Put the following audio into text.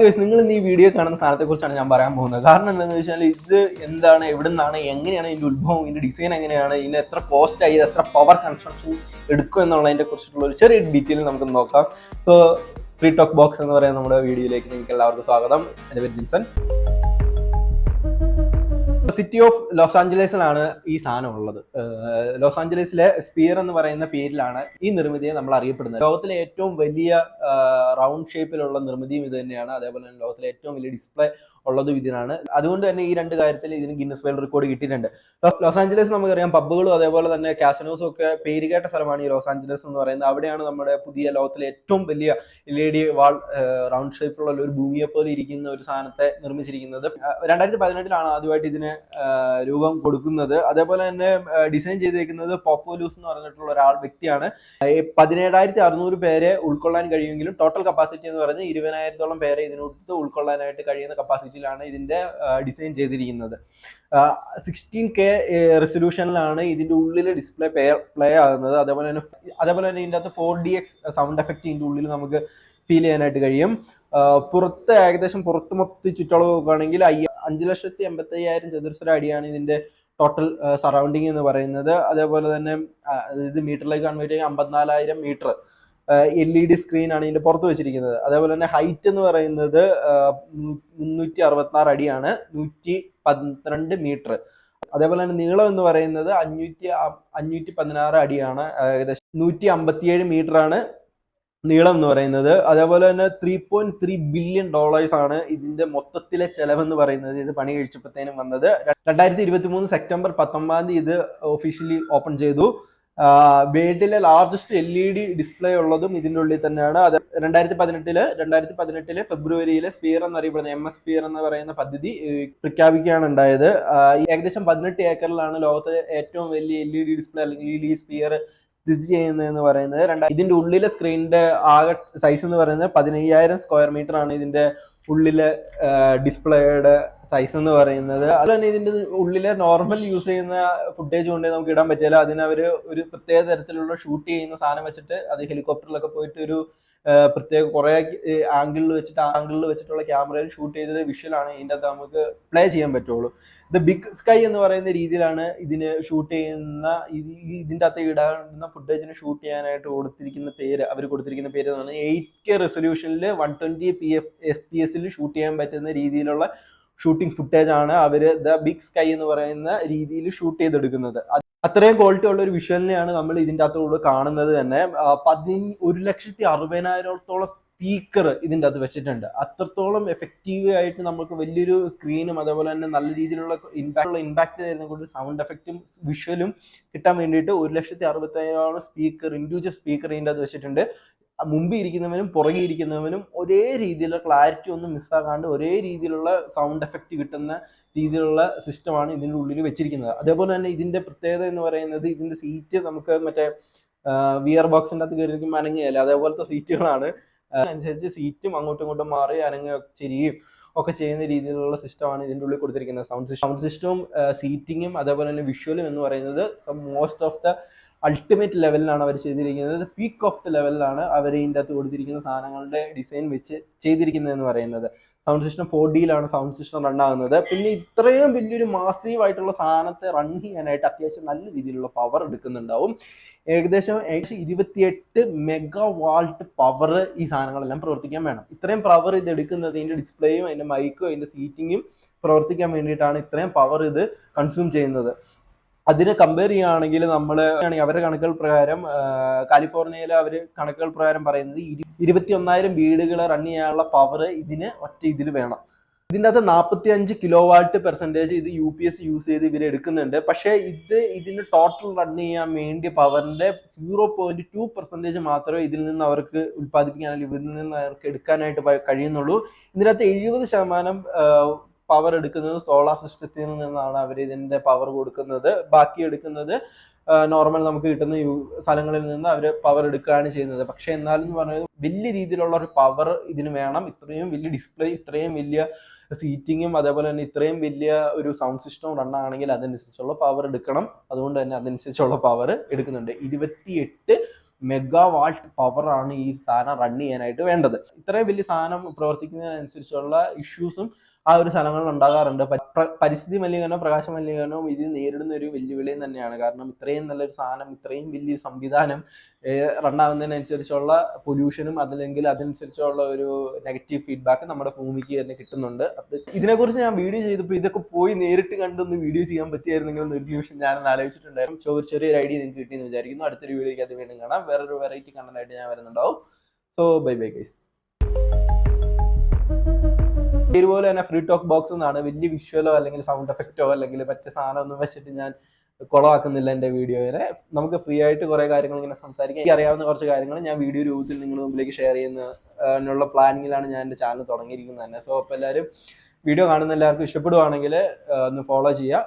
നിങ്ങൾ ഇന്ന് ഈ വീഡിയോ കാണുന്ന സാധനത്തെ കുറിച്ചാണ് ഞാൻ പറയാൻ പോകുന്നത്. കാരണം എന്താണെന്ന് വെച്ചാൽ ഇത് എന്താണ്, എവിടെ നിന്നാണ്, എങ്ങനെയാണ് ഇതിന്റെ ഉത്ഭവം, ഇതിന്റെ ഡിസൈൻ എങ്ങനെയാണ്, ഇതിന് എത്ര കോസ്റ്റ് ആയി, എത്ര പവർ കൺസ്ട്രക്ഷൻ എടുക്കും എന്നുള്ളതിനെ കുറിച്ചിട്ടുള്ള ഒരു ചെറിയ ഡീറ്റെയിൽ നമുക്ക് നോക്കാം. സോ ഫ്രീ ടോക്ക് ബോക്സ് എന്ന് പറയുന്ന നമ്മുടെ വീഡിയോയിലേക്ക് നിങ്ങൾക്ക് എല്ലാവർക്കും സ്വാഗതം. എൻ്റെ പേര് ജിൻസൺ. സിറ്റി ഓഫ് ലോസ് ആഞ്ചലസിലാണ് ഈ സാധനം ഉള്ളത്. ലോസ് ആഞ്ചലസിലെ സ്പിയർ എന്ന് പറയുന്ന പേരിലാണ് ഈ നിർമ്മിതിയെ നമ്മൾ അറിയപ്പെടുന്നത്. ലോകത്തിലെ ഏറ്റവും വലിയ റൗണ്ട് ഷേപ്പിലുള്ള നിർമ്മിതിയും ഇത് തന്നെയാണ്. അതേപോലെ തന്നെ ലോകത്തിലെ ഏറ്റവും വലിയ ഡിസ്പ്ലേ ഉള്ളതും ഇതിനാണ്. അതുകൊണ്ട് തന്നെ ഈ രണ്ട് കാര്യത്തിൽ ഇതിന് ഗിന്നസ് വേൾഡ് റെക്കോർഡ് കിട്ടിയിട്ടുണ്ട്. ലോസ് ആഞ്ചലസ് നമുക്കറിയാം, പബ്ബുകളും അതേപോലെ തന്നെ കാസിനോസും ഒക്കെ പേരുകേട്ട സ്ഥലമാണ് ഈ ലോസ് ആഞ്ചലസ് എന്ന് പറയുന്നത്. അവിടെയാണ് നമ്മുടെ പുതിയ ലോകത്തിലെ ഏറ്റവും വലിയ LED വാൾ റൗണ്ട് ഷേപ്പിലുള്ള ഒരു ഭൂമിയെ പോലെ ഇരിക്കുന്ന ഒരു സാധനത്തെ നിർമ്മിച്ചിരിക്കുന്നത്. 2018 ആദ്യമായിട്ട് ഇതിന് രൂപം കൊടുക്കുന്നത്. അതേപോലെ തന്നെ ഡിസൈൻ ചെയ്തേക്കുന്നത് പോപ്പോലൂസ് എന്ന് പറഞ്ഞിട്ടുള്ള വ്യക്തിയാണ്. 17,600 പേരെ ഉൾക്കൊള്ളാൻ കഴിയുമെങ്കിലും ടോട്ടൽ കപ്പാസിറ്റി എന്ന് പറയുന്നത് 20,000-ഓളം പേരെ ഇതിനോട് ഉൾക്കൊള്ളാനായിട്ട് കഴിയുന്ന കപ്പാസിറ്റിയിലാണ് ഇതിന്റെ ഡിസൈൻ ചെയ്തിരിക്കുന്നത്. 16K റെസൊല്യൂഷനിലാണ് ഇതിന്റെ ഉള്ളിൽ ഡിസ്പ്ലേ പ്ലേ ആകുന്നത്. അതേപോലെ തന്നെ ഇതിന്റെ അകത്ത് 4DX സൗണ്ട് എഫക്റ്റ് ഇതിന്റെ ഉള്ളിൽ നമുക്ക് ഫീൽ ചെയ്യാനായിട്ട് കഴിയും. പുറത്ത് മൊത്തം ചുറ്റളവ് നോക്കുകയാണെങ്കിൽ 5,85,000 ചതുരശ്ര അടിയാണ് ഇതിന്റെ ടോട്ടൽ സറൗണ്ടിങ് എന്ന് പറയുന്നത്. അതേപോലെ തന്നെ ഇത് മീറ്ററിലേക്ക് കൺവേർട്ട് ചെയ്യാൻ 54,000 മീറ്റർ LED സ്ക്രീൻ ആണ് ഇതിന്റെ പുറത്ത് വെച്ചിരിക്കുന്നത്. അതേപോലെ തന്നെ ഹൈറ്റ് എന്ന് പറയുന്നത് 366 അടിയാണ്, 112 മീറ്റർ. അതേപോലെ തന്നെ നീളം എന്ന് പറയുന്നത് 516 അടിയാണ്, ഏകദേശം 157 മീറ്റർ ആണ് നീളം എന്ന് പറയുന്നത്. അതേപോലെ തന്നെ $3.3 ബില്യൺ ആണ് ഇതിന്റെ മൊത്തത്തിലെ ചെലവെന്ന് പറയുന്നത്. ഇത് പണി കഴിച്ചപ്പോഴത്തേനും വന്നത് 2023 സെപ്റ്റംബർ 19 ഇത് ഒഫീഷ്യലി ഓപ്പൺ ചെയ്തു. വേൾഡിലെ ലാർജസ്റ്റ് LED ഡിസ്പ്ലേ ഉള്ളതും ഇതിൻ്റെ ഉള്ളിൽ തന്നെയാണ്. അത് 2018 ഫെബ്രുവരിയിലെ സ്പിയർ എന്നറിയപ്പെടുന്ന MS സ്പിയർ എന്ന് പറയുന്ന പദ്ധതി പ്രഖ്യാപിക്കുകയാണ് ഉണ്ടായത്. ഏകദേശം 18 ഏക്കറിലാണ് ലോകത്തിലെ ഏറ്റവും വലിയ LED ഡിസ്പ്ലേ അല്ലെങ്കിൽ LED സ്പിയർ സ്ഥിതി ചെയ്യുന്നതെന്ന് പറയുന്നത്. ഇതിന്റെ ഉള്ളിലെ സ്ക്രീനിന്റെ ആകെ സൈസ് എന്ന് പറയുന്നത് 15,000 സ്ക്വയർ മീറ്റർ ആണ് ഇതിന്റെ ഉള്ളിലെ ഡിസ്പ്ലേയുടെ സൈസ് എന്ന് പറയുന്നത്. അതുപോലെ തന്നെ ഇതിന്റെ ഉള്ളിലെ നോർമൽ യൂസ് ചെയ്യുന്ന ഫുട്ടേജ് കൊണ്ട് നമുക്ക് ഇടാൻ പറ്റില്ല. അതിന് അവർ ഒരു പ്രത്യേക തരത്തിലുള്ള ഷൂട്ട് ചെയ്യുന്ന സാധനം വെച്ചിട്ട്, അത് ഹെലികോപ്റ്ററിലൊക്കെ പോയിട്ട് ഒരു പ്രത്യേക കുറെ ആംഗിളിൽ വെച്ചിട്ടുള്ള ക്യാമറയിൽ ഷൂട്ട് ചെയ്തത് വിഷ്വലാണ് ഇതിൻ്റെ അകത്ത് നമുക്ക് പ്ലേ ചെയ്യാൻ പറ്റുള്ളൂ. ദ ബിഗ് സ്കൈ എന്ന് പറയുന്ന രീതിയിലാണ് ഇതിന് ഷൂട്ട് ചെയ്യുന്ന, ഇതിൻ്റെ അകത്ത് ഇടാവുന്ന ഫുട്ടേജിന് ഷൂട്ട് ചെയ്യാനായിട്ട് അവർ കൊടുത്തിരിക്കുന്ന പേര് എന്ന് പറഞ്ഞാൽ 8K റെസൊല്യൂഷനിൽ 120 FPS ഷൂട്ട് ചെയ്യാൻ പറ്റുന്ന രീതിയിലുള്ള ഷൂട്ടിംഗ് ഫുട്ടേജ് ആണ് അവർ ദ ബിഗ് സ്കൈ എന്ന് പറയുന്ന രീതിയിൽ ഷൂട്ട് ചെയ്തെടുക്കുന്നത്. അത്രയും ക്വാളിറ്റി ഉള്ള ഒരു വിഷ്വലിനെയാണ് നമ്മൾ ഇതിൻ്റെ അകത്തോട് കാണുന്നത് തന്നെ. 1,60,000-ഓളം സ്പീക്കർ ഇതിൻ്റെ അകത്ത് വെച്ചിട്ടുണ്ട്. അത്രത്തോളം എഫക്റ്റീവ് ആയിട്ട് നമുക്ക് വലിയൊരു സ്ക്രീനും അതേപോലെ തന്നെ നല്ല രീതിയിലുള്ള ഇമ്പാക്ട് തരുന്ന കൊണ്ട് സൗണ്ട് എഫക്റ്റും വിഷ്വലും കിട്ടാൻ വേണ്ടിയിട്ട് 1,60,000-ഓളം ഇൻഡിവിജ്വൽ സ്പീക്കർ ഇതിൻ്റെ അകത്ത് വെച്ചിട്ടുണ്ട്. മുമ്പിൽ ഇരിക്കുന്നവനും പുറകെ ഇരിക്കുന്നവനും ഒരേ രീതിയിലുള്ള ക്ലാരിറ്റി ഒന്നും മിസ്സാകാണ്ട് ഒരേ രീതിയിലുള്ള സൗണ്ട് എഫക്റ്റ് കിട്ടുന്ന രീതിയിലുള്ള സിസ്റ്റമാണ് ഇതിൻ്റെ ഉള്ളിൽ വെച്ചിരിക്കുന്നത്. അതേപോലെ തന്നെ ഇതിന്റെ പ്രത്യേകത എന്ന് പറയുന്നത്, ഇതിന്റെ സീറ്റ് നമുക്ക് മറ്റേ VR ബോക്സിൻ്റെ അകത്ത് കയറിയിരിക്കും അനങ്ങുകയല്ല, അതേപോലത്തെ സീറ്റുകളാണ്. അനുസരിച്ച് സീറ്റും അങ്ങോട്ടും ഇങ്ങോട്ടും മാറി ചെരിയും ഒക്കെ ചെയ്യുന്ന രീതിയിലുള്ള സിസ്റ്റമാണ് ഇതിൻ്റെ ഉള്ളിൽ കൊടുത്തിരിക്കുന്നത്. സൗണ്ട് സിസ്റ്റവും സീറ്റിങ്ങും അതേപോലെ തന്നെ വിഷ്വലും എന്ന് പറയുന്നത് മോസ്റ്റ് ഓഫ് ദ അൾട്ടിമേറ്റ് ലെവലിലാണ് അവർ ചെയ്തിരിക്കുന്നത്. പീക്ക് ഓഫ് ദ ലെവലിലാണ് അവർ ഇതിൻ്റെ അകത്ത് കൊടുത്തിരിക്കുന്ന സാധനങ്ങളുടെ ഡിസൈൻ വെച്ച് ചെയ്തിരിക്കുന്നത് എന്ന് പറയുന്നത്. സൗണ്ട് സിസ്റ്റം 4Dയിലാണ് സൗണ്ട് സിസ്റ്റം റൺ ആകുന്നത്. പിന്നെ ഇത്രയും വലിയൊരു മാസീവ് ആയിട്ടുള്ള സാധനത്തെ റൺ ചെയ്യാനായിട്ട് അത്യാവശ്യം നല്ല രീതിയിലുള്ള പവർ എടുക്കുന്നുണ്ടാവും. ഏകദേശം 28 മെഗാവാൾട്ട് പവർ ഈ സാധനങ്ങളെല്ലാം പ്രവർത്തിക്കാൻ വേണം. ഇത്രയും പവർ ഇത് എടുക്കുന്നത് ഇതിന്റെ ഡിസ്പ്ലേയും അതിന്റെ മൈക്കും അതിന്റെ സീറ്റിങ്ങും പ്രവർത്തിക്കാൻ വേണ്ടിയിട്ടാണ് ഇത്രയും പവർ ഇത് കൺസ്യൂം ചെയ്യുന്നത്. അതിനെ കമ്പയർ ചെയ്യുകയാണെങ്കിൽ അവരുടെ കണക്കുകൾ പ്രകാരം കാലിഫോർണിയയിലെ കണക്കുകൾ പ്രകാരം പറയുന്നത് 21,000 വീടുകൾ റൺ ചെയ്യാനുള്ള പവർ ഇതിൽ വേണം. ഇതിൻ്റെ അകത്ത് 45 കിലോവാട്ട് പെർസെൻറ്റേജ് ഇത് UPS യൂസ് ചെയ്ത് ഇവർ എടുക്കുന്നുണ്ട്. പക്ഷേ ഇതിന് ടോട്ടൽ റൺ ചെയ്യാൻ വേണ്ടി പവറിന്റെ 0.2% മാത്രമേ ഇതിൽ നിന്ന് അവർക്ക് ഉത്പാദിപ്പിക്കാൻ, ഇവരിൽ നിന്ന് അവർക്ക് എടുക്കാനായിട്ട് കഴിയുന്നുള്ളൂ. ഇതിനകത്ത് 70% പവർ എടുക്കുന്നത് സോളാർ സിസ്റ്റത്തിൽ നിന്നാണ് അവർ ഇതിന്റെ പവർ കൊടുക്കുന്നത്. ബാക്കി എടുക്കുന്നത് നോർമൽ നമുക്ക് കിട്ടുന്ന സ്ഥലങ്ങളിൽ നിന്ന് അവർ പവർ എടുക്കുകയാണ് ചെയ്യുന്നത്. പക്ഷെ എന്നാലും പറഞ്ഞത് വലിയ രീതിയിലുള്ള ഒരു പവർ ഇതിന് വേണം. ഇത്രയും വലിയ ഡിസ്പ്ലേ, ഇത്രയും വലിയ സീറ്റിങ്ങും അതേപോലെ തന്നെ ഇത്രയും വലിയ ഒരു സൗണ്ട് സിസ്റ്റം റൺ ആണെങ്കിൽ അതനുസരിച്ചുള്ള പവർ എടുക്കണം. അതുകൊണ്ട് തന്നെ അതനുസരിച്ചുള്ള പവർ എടുക്കുന്നുണ്ട്. 28 മെഗാ വാൾട്ട് പവറാണ് ഈ സാധനം റൺ ചെയ്യാനായിട്ട് വേണ്ടത്. ഇത്രയും വലിയ സാധനം പ്രവർത്തിക്കുന്നതിനനുസരിച്ചുള്ള ഇഷ്യൂസും ആ ഒരു സ്ഥലങ്ങളിൽ ഉണ്ടാകാറുണ്ട്. പരിസ്ഥിതി മലിനീകരണവും പ്രകാശ മലിനീകരണവും ഇത് നേരിടുന്ന ഒരു വെല്ലുവിളിയും തന്നെയാണ്. കാരണം ഇത്രയും നല്ലൊരു സാധനം, ഇത്രയും വലിയ സംവിധാനം റണ്ണാകുന്നതിനനുസരിച്ചുള്ള പൊല്യൂഷനും അതല്ലെങ്കിൽ അതനുസരിച്ചുള്ള ഒരു നെഗറ്റീവ് ഫീഡ്ബാക്ക് നമ്മുടെ ഭൂമിക്ക് തന്നെ കിട്ടുന്നുണ്ട്. ഇതിനെക്കുറിച്ച് ഞാൻ വീഡിയോ ചെയ്തപ്പോൾ ഇതൊക്കെ പോയി നേരിട്ട് കണ്ടൊന്ന് വീഡിയോ ചെയ്യാൻ പറ്റിയായിരുന്നെങ്കിൽ ഒരു നിമിഷം ഞാനൊന്ന് ആലോചിച്ചിട്ടുണ്ടായിരുന്നു. ചെറിയൊരു ഐഡിയ നിങ്ങൾക്ക് കിട്ടിയെന്ന് വിചാരിക്കുന്നു. അടുത്തൊരു വീഡിയോയ്ക്ക് അത് വീണ്ടും കാണാം. വേറൊരു വെറൈറ്റി കണ്ടന്റ് ആയിട്ട് ഞാൻ വരുന്നുണ്ടാവും. So bye bye guys. ഇതുപോലെ തന്നെ ഫ്രീ ടോക്ക് ബോക്സ് എന്നാണ്, വലിയ വിഷ്വലോ അല്ലെങ്കിൽ സൗണ്ട് എഫക്റ്റോ അല്ലെങ്കിൽ മറ്റേ സാധനം ഒന്നും വെച്ചിട്ട് ഞാൻ കുളമാക്കുന്നില്ല എൻ്റെ വീഡിയോയെ. നമുക്ക് ഫ്രീ ആയിട്ട് കുറെ കാര്യങ്ങൾ ഇങ്ങനെ സംസാരിക്കാം. എനിക്ക് അറിയാവുന്ന കുറച്ച് കാര്യങ്ങൾ ഞാൻ വീഡിയോ രൂപത്തിൽ നിങ്ങളുടെ മുമ്പിലേക്ക് ഷെയർ ചെയ്യുന്നതിനുള്ള പ്ലാനിങ്ങിലാണ് ഞാൻ എൻ്റെ ചാനൽ തുടങ്ങിയിരിക്കുന്നത് തന്നെ. സോ അപ്പോൾ എല്ലാവരും വീഡിയോ കാണുന്ന എല്ലാവർക്കും ഇഷ്ടപ്പെടുവാണെങ്കിൽ ഒന്ന് ഫോളോ ചെയ്യുക.